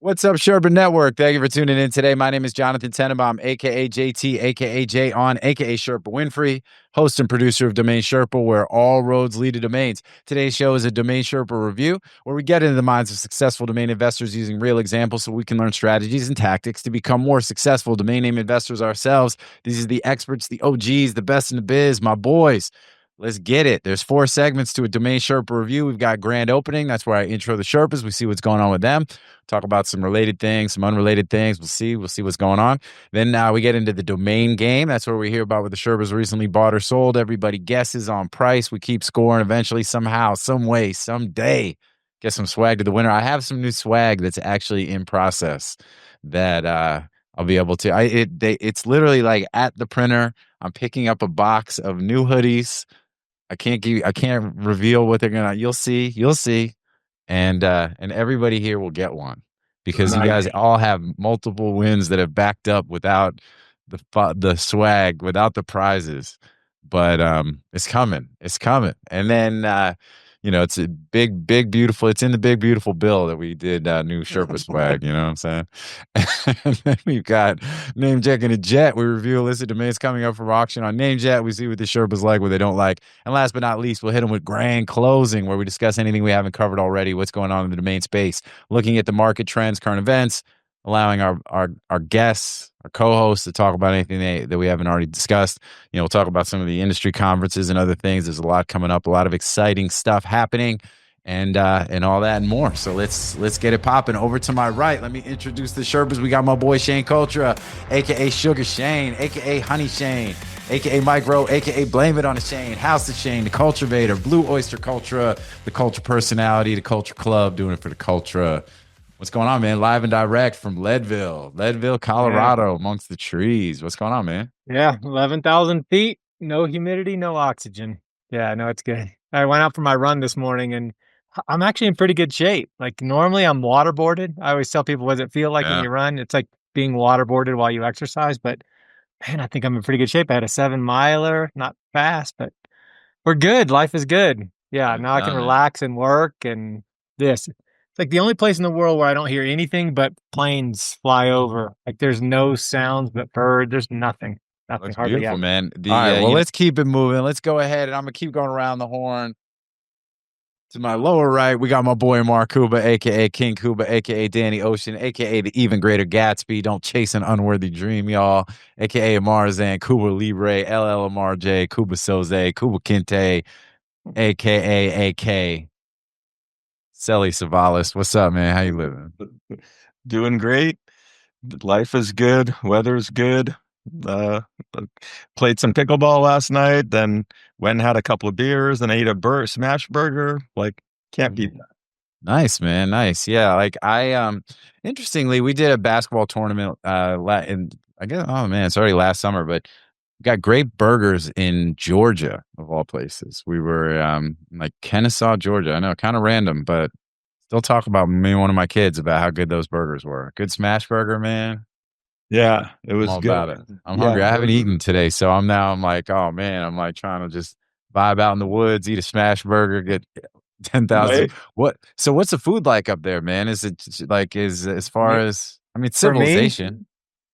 What's up, Sherpa Network? Thank you for tuning in today. My name is Jonathan Tenenbaum, aka JT, aka Jay on, aka Sherpa Winfrey, host and producer of Domain Sherpa, where all roads lead to domains. Today's show is a Domain Sherpa review, where we get into the minds of successful domain investors using real examples so we can learn strategies and tactics to become more successful domain name investors ourselves. These are the experts, the OGs, the best in the biz, my boys. Let's get it. There's 4 segments to a Domain Sherpa review. We've got grand opening. That's where I intro the Sherpas. We see what's going on with them. Talk about some related things, some unrelated things. We'll see what's going on. Then we get into the domain game. That's where we hear about what the Sherpas recently bought or sold. Everybody guesses on price. We keep scoring. Eventually, somehow, some way, someday, get some swag to the winner. I have some new swag that's actually in process that I'll be able to. It's literally like at the printer. I'm picking up a box of new hoodies. I can't reveal what they're gonna. You'll see, and everybody here will get one because you guys all have multiple wins that have backed up without the swag, without the prizes. But it's coming, and then it's a big, beautiful. It's in the big, beautiful bill that we did new Sherpa swag. You know what I'm saying? And then we've got NameJet and a Jet. We review a list of domains coming up for auction on NameJet. We see what the Sherpas like, what they don't like. And last but not least, we'll hit them with GrandClosing, where we discuss anything we haven't covered already, what's going on in the domain space, looking at the market trends, current events, allowing our guests, our co-hosts to talk about anything that we haven't already discussed. We'll talk about some of the industry conferences and other things. There's a lot coming up, a lot of exciting stuff happening, and all that and more. So let's get it popping. Over to my right, let me introduce the Sherpas. We got my boy Shane Cultura, aka Sugar Shane, aka Honey Shane, aka Micro, aka Blame It on the Shane, House of Shane, the Cultivator, Blue Oyster Cultura, the Culture Personality, the Culture Club, doing it for the Cultura. What's going on, man? Live and direct from Leadville, Colorado, amongst the trees. What's going on, man? Yeah, 11,000 feet, no humidity, no oxygen. Yeah, no, it's good. I went out for my run this morning and I'm actually in pretty good shape. Like normally I'm waterboarded. I always tell people, what does it feel like when you run? It's like being waterboarded while you exercise, but man, I think I'm in pretty good shape. I had a 7-miler, not fast, but we're good. Life is good. Yeah, now I can relax and work and this. It's like the only place in the world where I don't hear anything but planes fly over. Like there's no sounds but bird. There's nothing. Nothing. Looks Hardly beautiful, ever. man. All right, well, let's keep it moving. Let's go ahead, and I'm gonna keep going around the horn. To my lower right, we got my boy Amar Kuba, aka King Kuba, aka Danny Ocean, aka the even greater Gatsby. Don't chase an unworthy dream, y'all. Aka Amar Zan, Kuba Libre, LL Amar J, Kuba Soze, Kuba Kinte, aka AK Selly Savalas. What's up, man? How you living? Doing great. Life is good. Weather's good. Played some pickleball last night, then went and had a couple of beers and ate a smash burger. Like, can't beat that. Nice, man. Nice. Yeah. Like interestingly, we did a basketball tournament and I guess, oh man, it's already last summer, but got great burgers in Georgia of all places. We were like Kennesaw, Georgia. I know, kind of random, but still talk about me and one of my kids about how good those burgers were. Good smash burger, man. Yeah, it was I'm all good. about it. I'm hungry. I haven't eaten today, so I'm like, oh man, I'm like trying to just vibe out in the woods, eat a smash burger, get 10,000. Right. What's the food like up there, man? Is it like as far as civilization?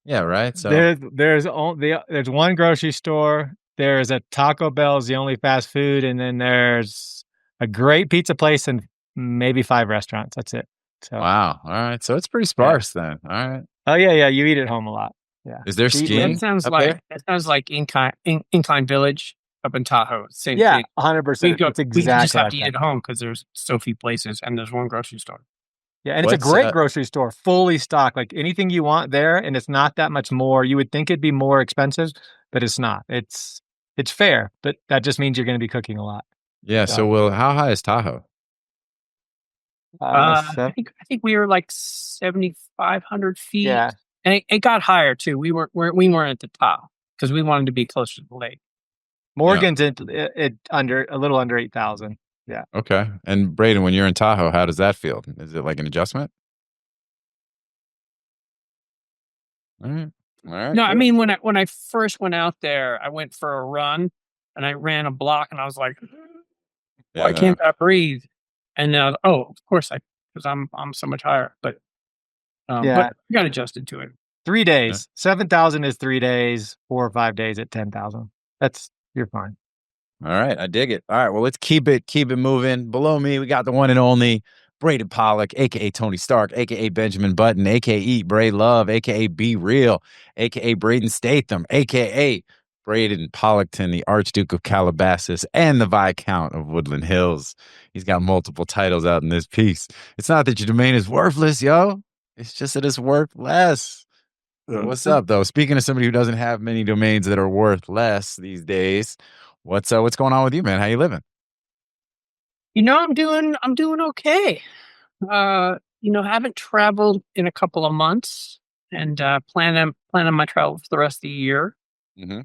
Yeah, right. So there's one grocery store. There's a Taco Bell is the only fast food, and then there's a great pizza place and maybe 5 restaurants. That's it. So wow. All right. So it's pretty sparse then. All right. Oh yeah. You eat at home a lot. Yeah. Is there skiing? That sounds like Incline Village up in Tahoe. Same yeah, thing. 100%. We just have to eat at home because there's so few places and there's one grocery store. Yeah, and it's a great grocery store, fully stocked. Like anything you want there, and it's not that much more. You would think it'd be more expensive, but it's not. It's fair, but that just means you're going to be cooking a lot. Yeah. So, how high is Tahoe? I think we were like 7,500 feet. Yeah, and it got higher too. We weren't at the top because we wanted to be closer to the lake. Morgan's under a little under 8,000. Yeah. Okay. And Braden, when you're in Tahoe, how does that feel? Is it like an adjustment? All right. No, cool. I mean when I first went out there, I went for a run and I ran a block and I was like, why can't I breathe? And of course because I'm so much higher. But Yeah. But you got adjusted to it. 3 days. 7,000 is 3 days. 4 or 5 days at 10,000. You're fine. All right, I dig it. All right, well, let's keep it moving. Below me, we got the one and only Braden Pollock, aka Tony Stark, aka Benjamin Button, aka Eat, Bray Love, aka Be Real, aka Braden Statham, aka Braden Pollockton, the Archduke of Calabasas, and the Viscount of Woodland Hills. He's got multiple titles out in this piece. It's not that your domain is worthless, yo. It's just that it's worth less. What's up, though? Speaking of somebody who doesn't have many domains that are worth less these days, what's going on with you, man? How you living? I'm doing okay. Haven't traveled in a couple of months, and planning my travel for the rest of the year. Mm-hmm.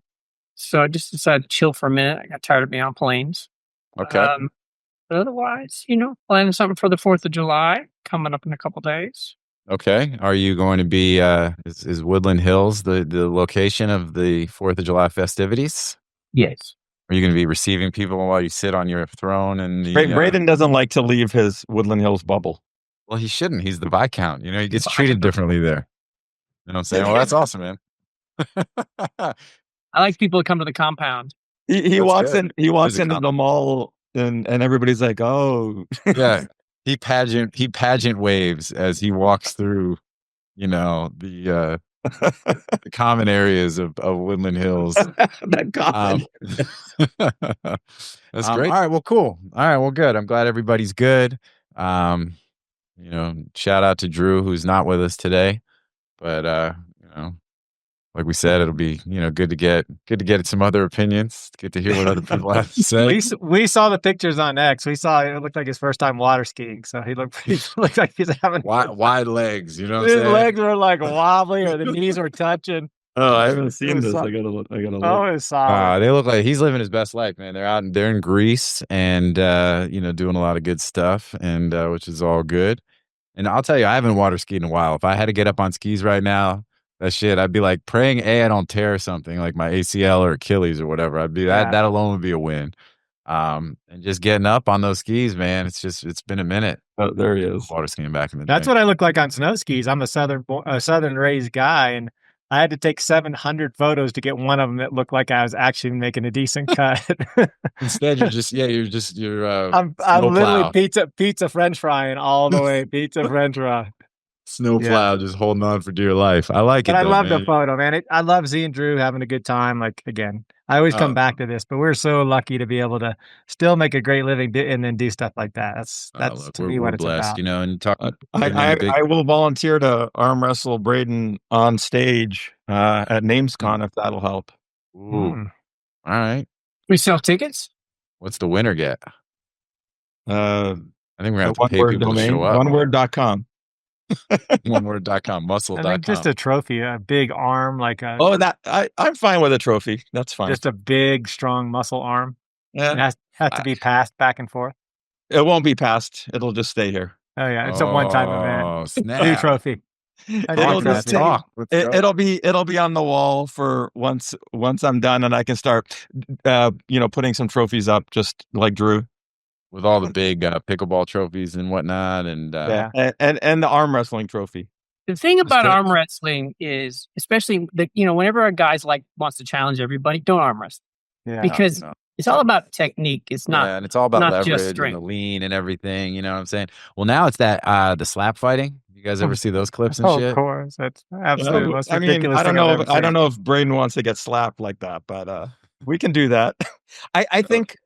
So I just decided to chill for a minute. I got tired of being on planes. Okay. But otherwise, planning something for the 4th of July coming up in a couple days. Okay. Are you going to be? Is Woodland Hills the location of the 4th of July festivities? Yes. Are you going to be receiving people while you sit on your throne? And Braden doesn't like to leave his Woodland Hills bubble. Well, he shouldn't. He's the Viscount. He gets treated differently there. You know what I'm saying? Well, that's awesome, man. I like people to come to the compound. He walks good. in. He walks into the mall, and everybody's like, "Oh, yeah." He pageant waves as he walks through, the common areas of Woodland Hills. that common." That's great. All right, well, cool. All right, well, good. I'm glad everybody's good. Shout out to Drew, who's not with us today, but like we said, it'll be good to get some other opinions, get to hear what other people have to say. We saw the pictures on X. We saw it looked like his first time water skiing, so he looked like he's having wide legs. You know what I'm his saying? legs were like wobbly, or the knees were touching. Oh, I haven't seen this. I gotta look. Oh, it's solid. They look like he's living his best life, man. They're in Greece and doing a lot of good stuff, and which is all good. And I'll tell you, I haven't water skied in a while. If I had to get up on skis right now, that shit, I'd be like praying I don't tear something like my ACL or Achilles or whatever. I'd be that alone would be a win. And just getting up on those skis, man, it's been a minute. Oh, there he is. Water skiing back in the day. That's what I look like on snow skis. I'm a southern raised guy, and I had to take 700 photos to get one of them that looked like I was actually making a decent cut. Instead, you're I'm literally pizza French frying all the way. Pizza French fry. Snowplow, just holding on for dear life. I like it. But I love man. the photo, man. I love seeing Drew having a good time. Like, again, I always come back to this, but we're so lucky to be able to still make a great living and then do stuff like that. That's to me what it's blessed, about. and talk. I will volunteer to arm wrestle Braden on stage at NamesCon if that'll help. Ooh. All right. We sell tickets. What's the winner get? I think we're gonna have to pay people to show up. Oneword.com. Oneword.com, muscle.com. I think just a trophy, a big arm, like a. Oh, I'm fine with a trophy. That's fine. Just a big, strong muscle arm. Yeah. It has to be passed back and forth. It won't be passed. It'll just stay here. Oh yeah, it's a one-time event. Snap. New trophy. It'll be on the wall for once I'm done, and I can start, putting some trophies up, just like Drew, with all the big pickleball trophies and whatnot, and and the arm wrestling trophy. The thing about arm wrestling is, especially whenever a guy's wants to challenge everybody, don't arm wrestle. Yeah, because it's all about technique. It's not. Yeah, and it's all about leverage and the lean and everything. You know what I'm saying? Well, now it's that the slap fighting. You guys ever see those clips and shit? Of course, that's absolutely most ridiculous. I don't know if Braden wants to get slapped like that, but we can do that. I think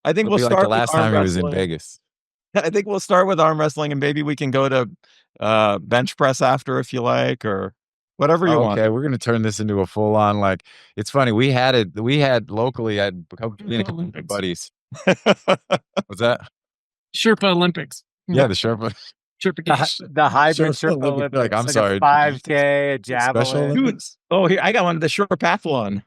we'll start the last time he was in Vegas. I think we'll start with arm wrestling, and maybe we can go to bench press after if you like, or whatever you want. Okay, we're gonna turn this into a full on It's funny. We had locally. I had a couple of buddies. What's that? Sherpa Olympics. Yeah, the Sherpa. The hybrid Sherpa Olympics. I'm sorry. 5K, a javelin. Oh, here I got one. The Sherpathlon.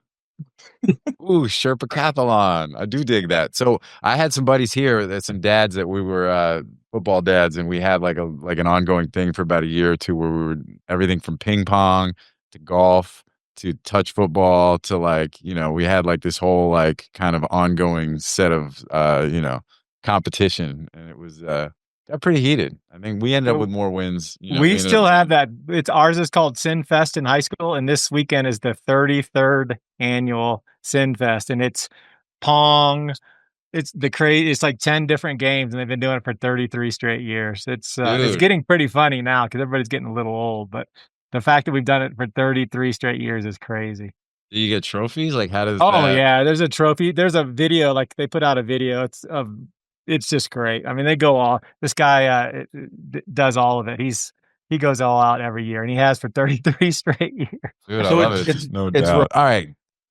Ooh, Sherpacathlon. I do dig that. So I had some buddies here, that some dads that we were football dads, and we had an ongoing thing for about a year or two where we were everything from ping pong to golf to touch football to we had this whole kind of ongoing set of competition, and it was got pretty heated. I think we ended up Well, with more wins. You know, we ended still up- have that. It's ours is called Sinfest in high school, and this weekend is the 33rd annual Sinfest, and it's Pong. It's it's like 10 different games, and they've been doing it for 33 straight years. It's Dude. getting pretty funny now because everybody's getting a little old, but the fact that we've done it for 33 straight years is crazy. Do you get trophies? Like, how does Oh that? yeah, there's a trophy. There's a video, like they put out a video. It's just great. I mean, they go all. This guy does all of it. He goes all out every year, and he has for 33 straight years. Dude, So I love it's- it. No it's doubt. All right.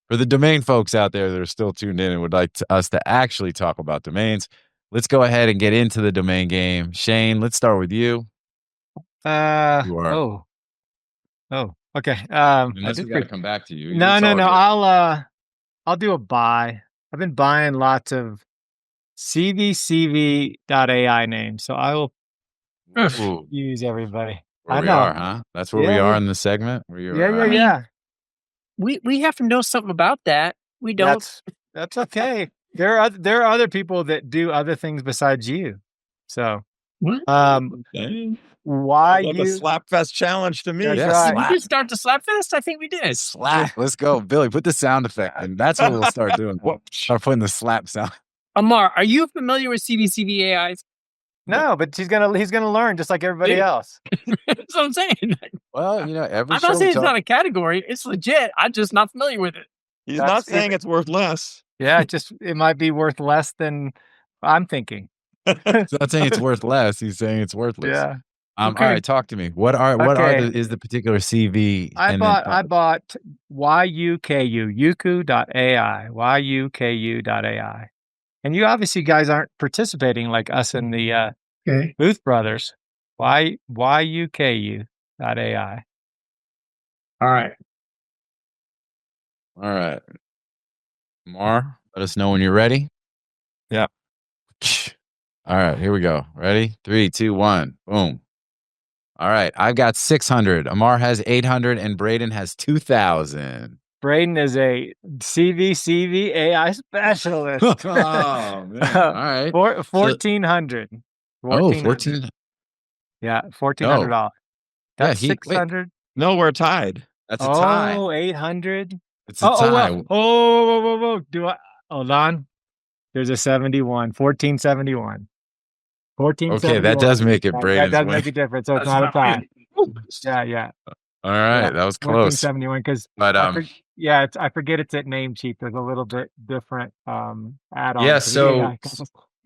For the domain folks out there that are still tuned in and would like us to actually talk about domains, let's go ahead and get into the domain game. Shane, let's start with you. You are. Oh, okay. Unless we got to come back to you. No, It's no, all no. good. I'll do a buy. I've been buying lots of CVCV.ai names, so I will Ooh, use everybody. where I we know. are, huh? That's where we Yeah, are we- in the segment. Where you're Yeah, at. yeah. We have to know something about that. We don't. That's okay. There are other people that do other things besides you. So, What? Dang. why Like a you? Slapfest challenge to me. That's Yeah, right. Did we slap. just start the slap fest? I think we did. Slap. Let's go. Billy, put the sound effect in. That's what we'll start doing. We'll start putting the slap sound. Amar, are you familiar with CVCV.ai? No, but he's gonna learn just like everybody Dude. else. That's what I'm saying. Well, every I'm show not we saying it's talk- not a category. It's legit. I'm just not familiar with it. He's That's not saying even- it's worth less. Yeah, it might be worth less than I'm thinking. He's not saying it's worth less. He's saying it's worthless. Yeah. Okay. All right, talk to me. What are Okay. is the particular CV? I and then bought Yuku.ai, Yuku.ai. And you obviously guys aren't participating like us in the Okay. Booth Brothers. Yuku.ai. All right. All right. Mar, let us know when you're ready. Yeah. All right, here we go. Ready? 3, 2, 1. Boom. All right, I've got 600. Amar has 800, and Braden has 2,000. Braden is a CVCV AI specialist. Oh, man. All right. 1,400. Oh, 14. Yeah, $1,400. That's Yeah, wait. 600. No, we're tied. That's a tie. Oh, 800. It's a tie. Whoa. Hold on. There's a 71. 1471. 1471. Okay, that does make it Braden's That does win. make a difference. So it's That's not a tie. not Yeah. All right, Yeah, that was close. 1471. Because But I forget it's at Namecheap. There's a little bit different add-on. Yeah, to the so-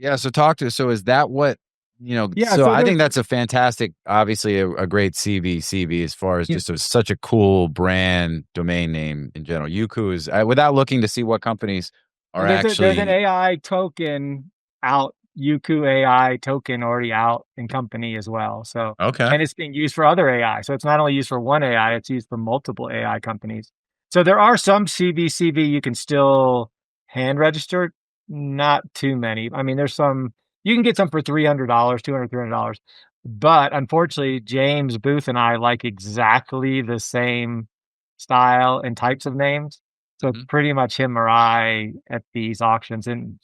AI. so talk to us. So is that what Yeah, so so I think there's- that's a fantastic, obviously a great CV as far as Yeah. just such a cool brand domain name in general. Yuku is without looking to see what companies are there's actually an AI token out, Yuku AI token already out in company as well. So okay. and it's being used for other AI. So it's not only used for one AI, it's used for multiple AI companies. So there are some CVCV you can still hand register, not too many. I mean, there's some, you can get some for $300, $300. But unfortunately, James Booth and I like exactly the same style and types of names. So it's pretty much him or I at these auctions. And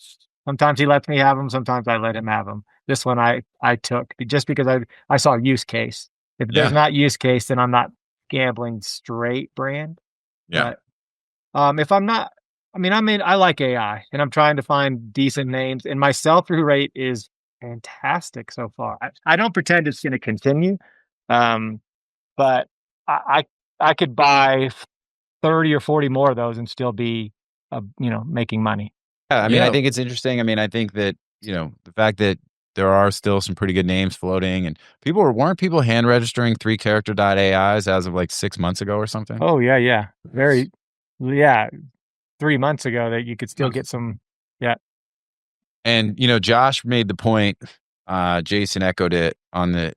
sometimes he lets me have them. Sometimes I let him have them. This one I took just because I saw use case. If Yeah. there's not use case, then I'm not gambling straight brand. Yeah. But if I'm not, I like AI and I'm trying to find decent names, and my sell-through rate is fantastic so far. I don't pretend it's going to continue. But I could buy 30 or 40 more of those and still be, making money. Yeah, I mean, I Yeah. think it's interesting. I mean, I think that, the fact that there are still some pretty good names floating, and weren't people hand registering 3character.ais as of like 6 months ago or something? Oh, yeah. 3 months ago that you could still get some. And, Josh made the point, Jason echoed it on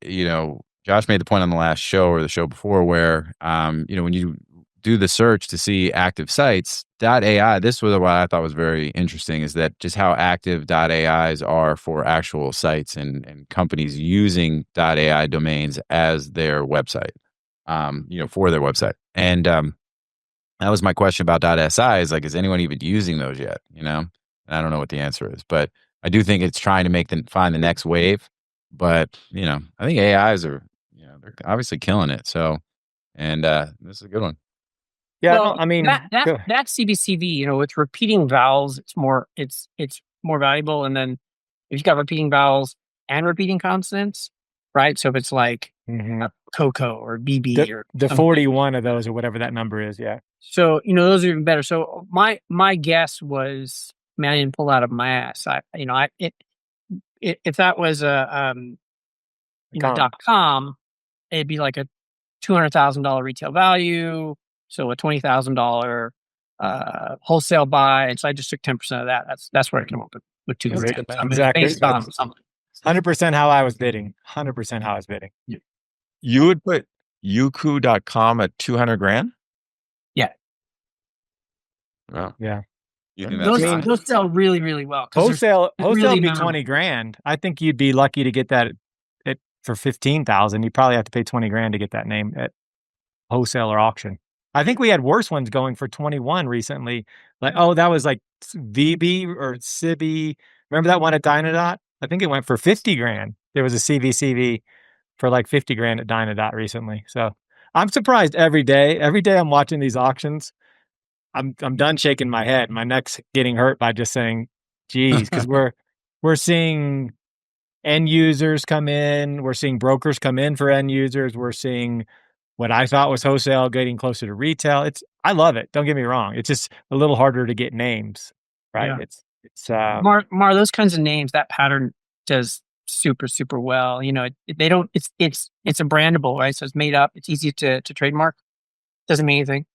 Josh made the point on the last show or the show before where, when you do the search to see active sites, .ai, this was what I thought was very interesting, is that just how active .ais are for actual sites and companies using .ai domains as their website, for their website. And that was my question about .si is like, is anyone even using those yet? And I don't know what the answer is, but I do think it's trying to find the next wave. But I think AIs are they're obviously killing it. So, and this is a good one. Yeah, Well, I mean, that CVCV, with repeating vowels, it's more valuable. And then if you got repeating vowels and repeating consonants, right? So if it's like Coco or BB or the something. 41 of those or whatever that number is, yeah. So those are even better. So my guess was, I didn't pull out of my ass. If that was a .com, it'd be like a $200,000 retail value, so a $20,000 wholesale buy. And so I just took 10% of that. That's where I came up with $200,000. Exactly. Based on something. 100% how I was bidding. 100% how I was bidding. You would put Yuku.com at 200 grand? Yeah. Wow. Yeah. You think that's Those sell really, really well. Wholesale really would be 20 grand. I think you'd be lucky to get that for 15,000. You probably have to pay 20 grand to get that name at wholesale or auction. I think we had worse ones going for 21 recently. Like, that was like VB or Cibi. Remember that one at Dynadot? I think it went for 50 grand. There was a CVCV for like 50 grand at Dynadot recently. So I'm surprised every day. Every day I'm watching these auctions. I'm done shaking my head. My neck's getting hurt by just saying, geez, because we're seeing end users come in. We're seeing brokers come in for end users. We're seeing what I thought was wholesale getting closer to retail. I love it. Don't get me wrong. It's just a little harder to get names, right? Yeah. It's Mar, those kinds of names, that pattern does super, super well. They don't, it's a brandable, right? So it's made up. It's easy to trademark. Doesn't mean anything.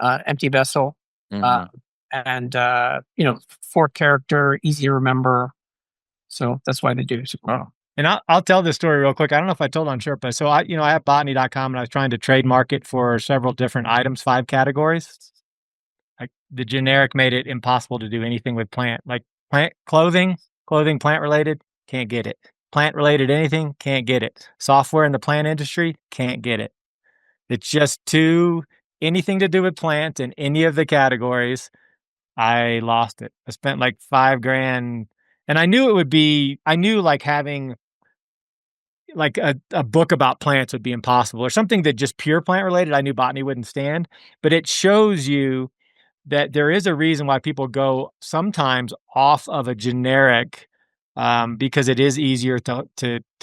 Empty vessel. And 4-character, easy to remember. So that's why they do super well. And I'll tell this story real quick. I don't know if I told on Sherpa. So I have botany.com and I was trying to trademark it for several different items, 5 categories. Like the generic made it impossible to do anything with plant. Like plant clothing, plant related, can't get it. Plant related anything, can't get it. Software in the plant industry, can't get it. It's just anything to do with plants in any of the categories. I lost it. I spent like 5 grand. And I knew like having like a book about plants would be impossible, or something that just pure plant related. I knew botany wouldn't stand, but it shows you that there is a reason why people go sometimes off of a generic, because it is easier to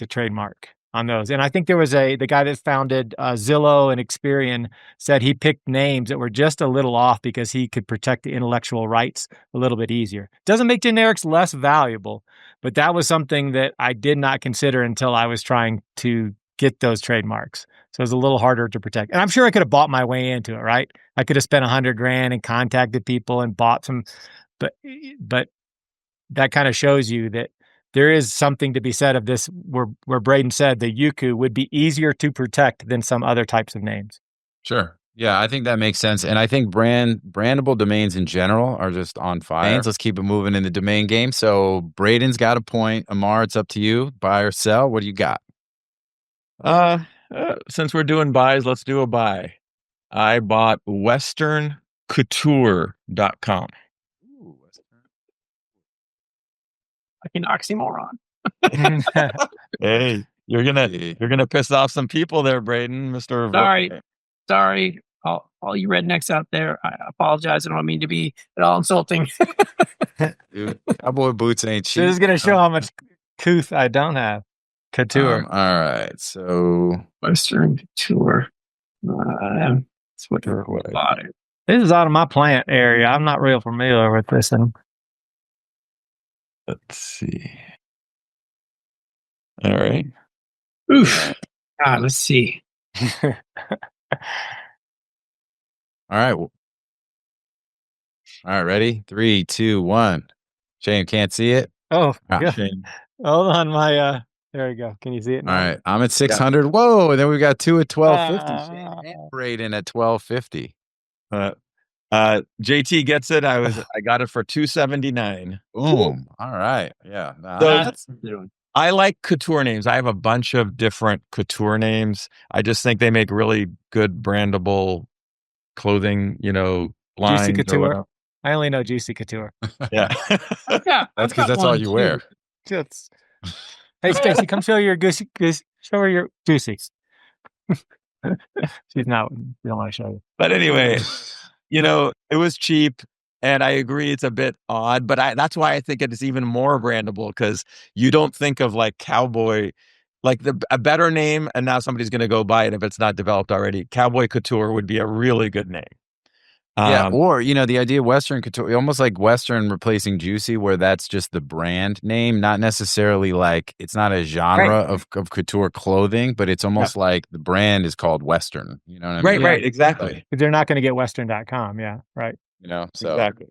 trademark on those. And I think there was the guy that founded Zillow and Experian said he picked names that were just a little off because he could protect the intellectual rights a little bit easier. Doesn't make generics less valuable, but that was something that I did not consider until I was trying to get those trademarks. So it was a little harder to protect. And I'm sure I could have bought my way into it, right? I could have spent 100 grand and contacted people and bought some, but that kind of shows you that there is something to be said of this, where Braden said the Yuku would be easier to protect than some other types of names. Sure. Yeah, I think that makes sense. And I think brandable domains in general are just on fire. Let's keep it moving in the domain game. So Braden's got a point. Amar, it's up to you. Buy or sell. What do you got? Since we're doing buys, let's do a buy. I bought WesternCouture.com. Like an oxymoron. Hey, you're gonna piss off some people there, Braden, Mr. Sorry, all you rednecks out there. I apologize. I don't mean to be at all insulting. Dude, cowboy boots ain't cheap. This is gonna show how much couth I don't have. Couture. All right, so Western Couture. That's what I bought it. This is out of my plant area. I'm not real familiar with this thing. Let's see. All right. Oof. Let's see. All right. All right, ready? 3, 2, 1. Shane, can't see it? Oh, yeah. Shane. Hold on, there we go. Can you see it now? All right, I'm at 600. Yeah. Whoa, and then we got 2 at 1250. Shane and Braden at 1250. JT gets it. I got it for $279. Boom. All right. Yeah. I like couture names. I have a bunch of different couture names. I just think they make really good brandable clothing, lines. Juicy Couture. I only know Juicy Couture. Yeah. That's because that's all you wear. Hey, Stacy, come show your goosey. Show her your goosies. She's not. We don't want to show you. But anyway, it was cheap. And I agree it's a bit odd, but that's why I think it is even more brandable, because you don't think of like cowboy, like a better name, and now somebody's going to go buy it if it's not developed already. Cowboy Couture would be a really good name. Yeah, or the idea of Western Couture, almost like Western replacing Juicy, where that's just the brand name, not necessarily like it's not a genre of couture clothing, but it's almost like the brand is called Western. You know what I mean? Right, exactly. Like, they're not going to get Western.com. Yeah, right. So exactly.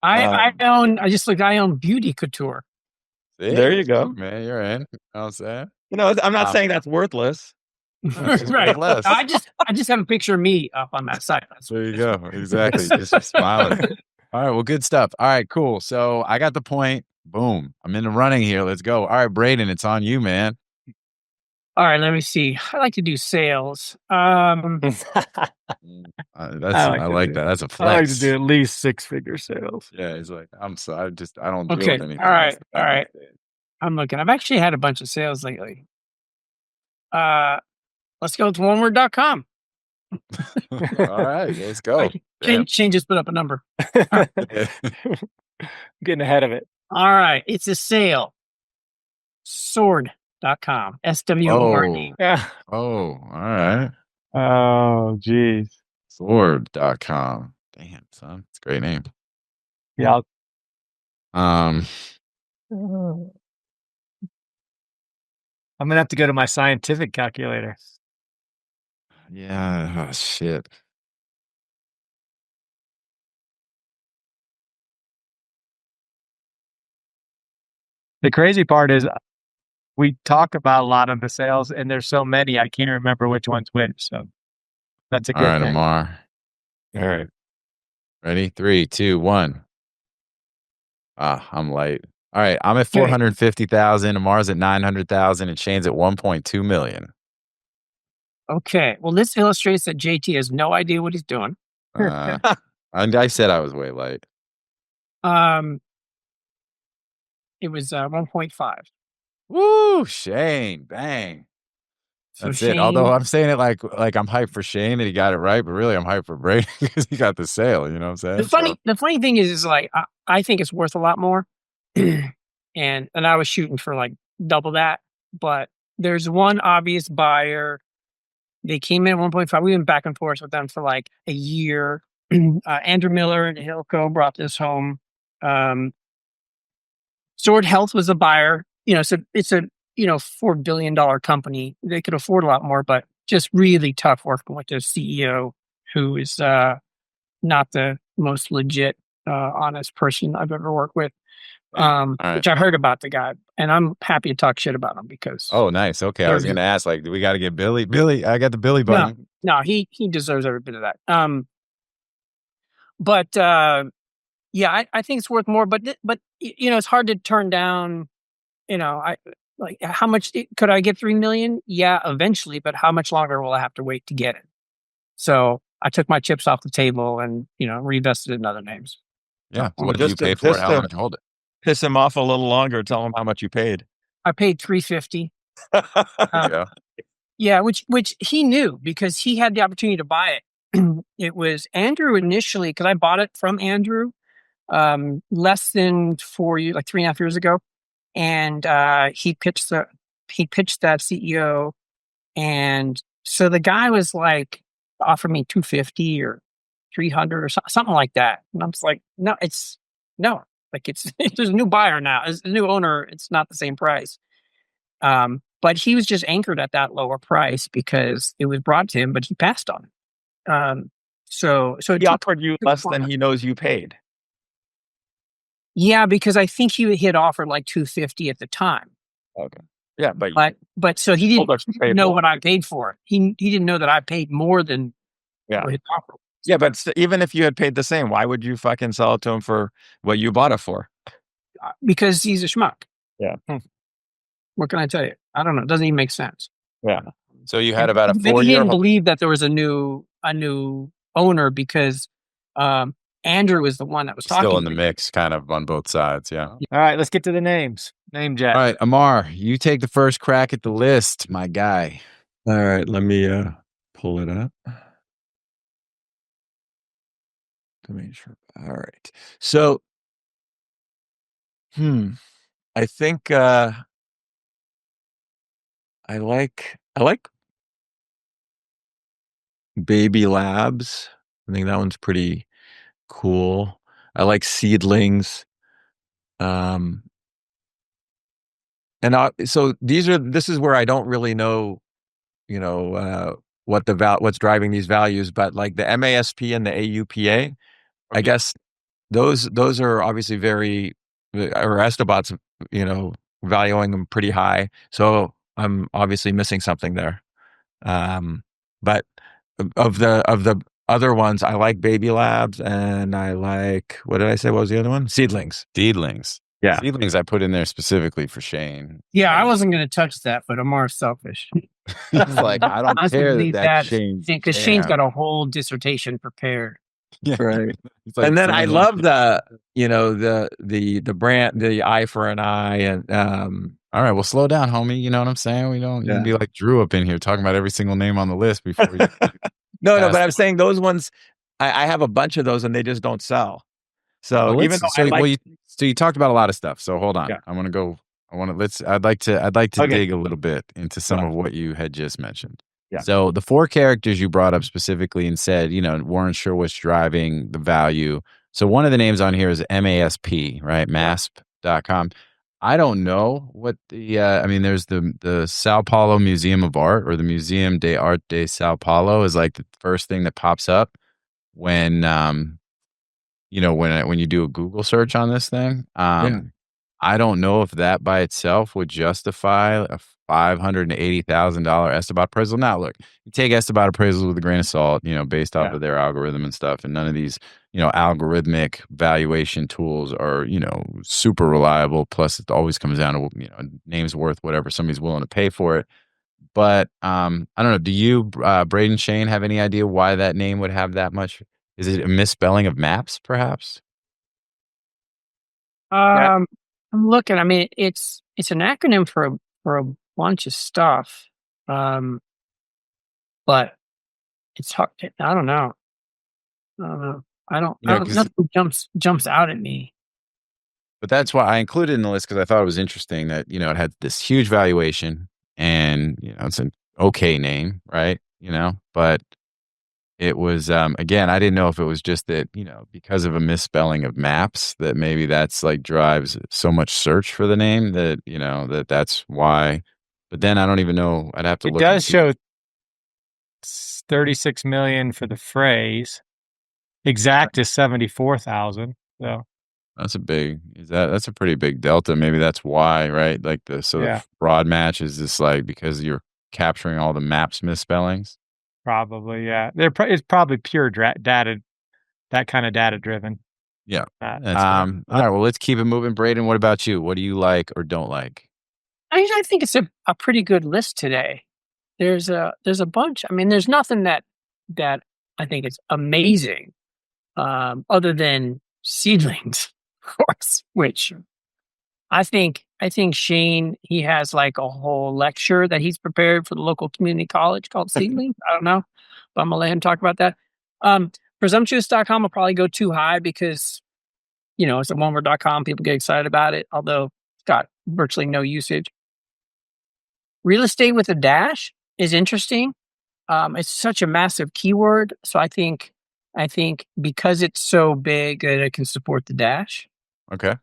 I own Beauty Couture. See? There you go, man. You're in. You know what I'm saying? I'm not saying that's worthless. Right. I just have a picture of me up on that site. There you go. Exactly. Just smiling. All right. Well, good stuff. All right. Cool. So I got the point. Boom. I'm in the running here. Let's go. All right, Braden, it's on you, man. All right. Let me see. I like to do sales. I like that. That's a flex. I like to do at least 6-figure sales. Yeah. He's like, I don't deal Okay. with anything. All right. I'm looking. I've actually had a bunch of sales lately. Let's go to oneword.com. All right, let's go. Shane just put up a number. Getting ahead of it. All right. It's a sale. Sword.com. SWORD. Yeah. Oh, all right. Oh, geez. Sword.com. Damn, son. It's a great name. Yeah. I'm gonna have to go to my scientific calculator. Yeah. Oh, shit. The crazy part is we talk about a lot of the sales, and there's so many I can't remember which one's which. So that's a good thing. Amar. All right. Ready? 3, 2, 1. I'm light. All right. I'm at 450,000. Amar's at 900,000, and Shane's at 1.2 million. Okay. Well, this illustrates that JT has no idea what he's doing. I said I was way light. It was 1.5. Woo, Shane. Bang. So That's Shane, it. Although I'm saying it like I'm hyped for Shane that he got it right, but really I'm hyped for Brayden because he got the sale. You know what I'm saying? The funny thing is like I think it's worth a lot more, and I was shooting for like double that. But there's one obvious buyer. They came in at 1.5. We went back and forth with them for like a year. Andrew Miller and Hilco brought this home. Sword Health was a buyer. So it's a $4 billion company. They could afford a lot more, but just really tough working with their CEO, who is not the most legit, honest person I've ever worked with. Which I heard about the guy, and I'm happy to talk shit about him because. Oh, nice. Okay, I was gonna ask, like, do we got to get Billy? Billy, I got the Billy button. No, he deserves every bit of that. Yeah, I think it's worth more, but it's hard to turn down. How much could I get? 3 million? Yeah, eventually, but how much longer will I have to wait to get it? So I took my chips off the table and reinvested in other names. Yeah. What did you pay for it? How long did you hold it? Piss him off a little longer. Tell him how much you paid. I paid $350. Yeah. Yeah, which he knew because he had the opportunity to buy it. It was Andrew initially, because I bought it from Andrew less than 4 years, like 3.5 years ago. And he pitched that CEO. And so the guy was like, offered me 250 or 300 or something like that. And I'm just like, no, it's there's a new buyer now. As a new owner, it's not the same price. But he was just anchored at that lower price because it was brought to him, but he passed on it. So he offered you less than he knows you paid. Yeah, because I think he had offered like 250 at the time. Okay. Yeah, but so he didn't know what I paid for it. He didn't know that I paid more than what his offer was. Yeah, but even if you had paid the same, why would you fucking sell it to him for what you bought it for? Because he's a schmuck. Yeah. What can I tell you? I don't know. It doesn't even make sense. Yeah. So you had about a 4-year. He didn't believe that there was a new owner because Andrew was the one that was talking. Still in the mix, kind of on both sides. Yeah. All right, let's get to the names. NameJet. All right, Amar, you take the first crack at the list, my guy. All right, let me pull it up. DomainSherpa. All right. So, I think I like BabyLabs. I think that one's pretty cool. I like Seedlings. And so this is where I don't really know, what's driving these values, but like the MASP and the AUPA, I guess those are obviously or Estobot's, valuing them pretty high. So I'm obviously missing something there. But of the other ones, I like BabyLabs and I like, what did I say? What was the other one? Seedlings. Yeah. Seedlings I put in there specifically for Shane. Yeah, I wasn't going to touch that, but Amar's selfish. He's like, I don't care leave that's Shane's because Shane's got a whole dissertation prepared. Yeah. Right. It's like And then I bringing love in- the brand, the eye for an eye, and All right, well, slow down, homie. You know what I'm saying? You can be like Drew up in here talking about every single name on the list before you. no, but I'm saying those ones, I have a bunch of those and they just don't sell. So Well, even though I like, so you talked about a lot of stuff. So hold on. Yeah. I'd like to Okay. dig a little bit into some of what you had just mentioned. Yeah. So the 4 characters you brought up specifically and said, weren't sure what's driving the value. So one of the names on here is MASP, right? MASP.com. I don't know what there's the Sao Paulo Museum of Art, or the Museum de Arte de Sao Paulo is like the first thing that pops up when when you do a Google search on this thing. I don't know if that by itself would justify a $580,000 Estobot appraisal. Now, look, you take Estobot appraisals with a grain of salt, based off of their algorithm and stuff. And none of these, algorithmic valuation tools are, super reliable. Plus, it always comes down to, name's worth whatever somebody's willing to pay for it. But I don't know. Do you, Braden, Shane, have any idea why that name would have that much? Is it a misspelling of maps, perhaps? I'm looking. I mean, it's an acronym for a bunch of stuff, but it's hard. I don't know. Nothing jumps out at me. But that's why I included it in the list, because I thought it was interesting that it had this huge valuation, and it's an okay name, right? But it was again, I didn't know if it was just that because of a misspelling of maps that maybe that's like drives so much search for the name that that's why. But then I don't even know. I'd have to look. It does show 36 million for the phrase. Exact is 74,000. So that's a pretty big delta. Maybe that's why, right? Like the broad match is just like because you're capturing all the maps misspellings. Probably, yeah. It's probably pure data, that kind of data driven. Yeah. All right. Well, let's keep it moving. Braden, what about you? What do you like or don't like? I think it's a pretty good list today. There's a bunch. I mean, there's nothing that I think is amazing, other than Seedlings, of course, which I think Shane, he has like a whole lecture that he's prepared for the local community college called Seedlings. I don't know, but I'm gonna let him talk about that. Presumptuous.com will probably go too high because, it's a one-word.com. People get excited about it, although it's got virtually no usage. Real estate with a dash is interesting. It's such a massive keyword. So I think because it's so big that it can support the dash. Okay.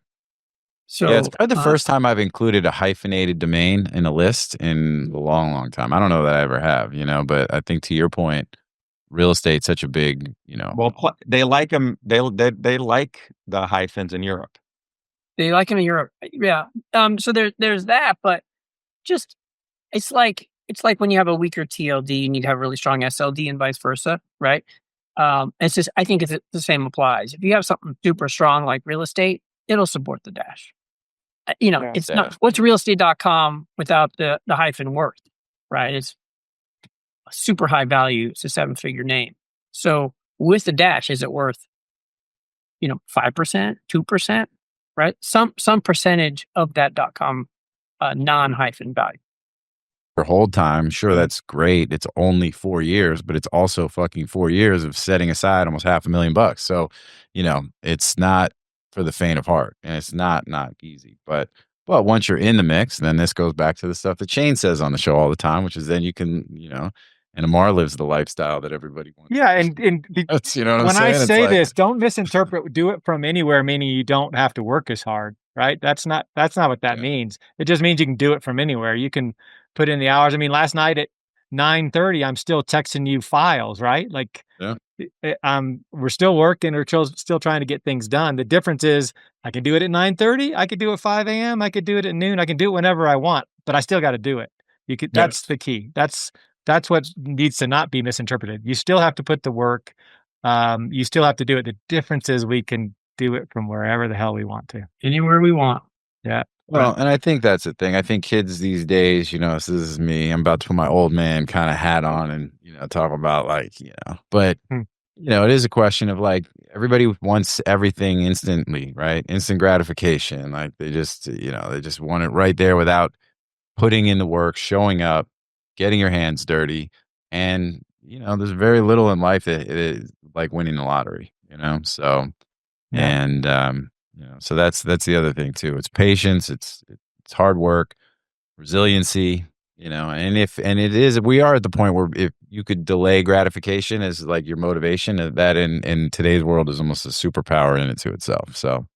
So yeah, it's probably the first time I've included a hyphenated domain in a list in a long, long time. I don't know that I ever have, but I think to your point, real estate's such a big, Well, they like them. They like the hyphens in Europe. They like them in Europe. Yeah. So there's that, but just it's like when you have a weaker TLD, you need to have a really strong SLD and vice versa, right? It's just, I think the same applies. If you have something super strong like real estate, it'll support the dash. It's not, what's realestate.com without the hyphen worth, right? It's a super high value. It's a 7-figure name. So with the dash, is it worth, 5%, 2%? right? Some percentage of that .com non-hyphen value. For hold time, sure, that's great. It's only 4 years, but it's also fucking 4 years of setting aside almost $500,000. So, it's not for the faint of heart, and it's not easy. But once you're in the mix, then this goes back to the stuff that Shane says on the show all the time, which is then you can, and Amar lives the lifestyle that everybody wants. Yeah, and that's, you know what I'm when saying? I It's say like, this, don't misinterpret. Do it from anywhere, meaning you don't have to work as hard, right? That's not what that means. It just means you can do it from anywhere. You can put in the hours. I mean, last night at 9:30, I'm still texting you files, right? Like, Yeah. we're still working. We're still trying to get things done. The difference is I can do it at 9:30. I could do it at 5 a.m. I could do it at noon. I can do it whenever I want, but I still got to do it. That's the key. That's what needs to not be misinterpreted. You still have to put the work. You still have to do it. The difference is we can do it from wherever the hell we want to. Anywhere we want. Yeah. Well, and I think that's the thing. I think kids these days, this is me. I'm about to put my old man kind of hat on and, talk about but, it is a question of like, everybody wants everything instantly, right? Instant gratification. Like they just, they just want it right there without putting in the work, showing up, getting your hands dirty. And, there's very little in life that it is like winning the lottery, so, and, so that's the other thing too. It's patience. It's hard work, resiliency, we are at the point where if you could delay gratification as like your motivation, that in today's world is almost a superpower in it to itself. So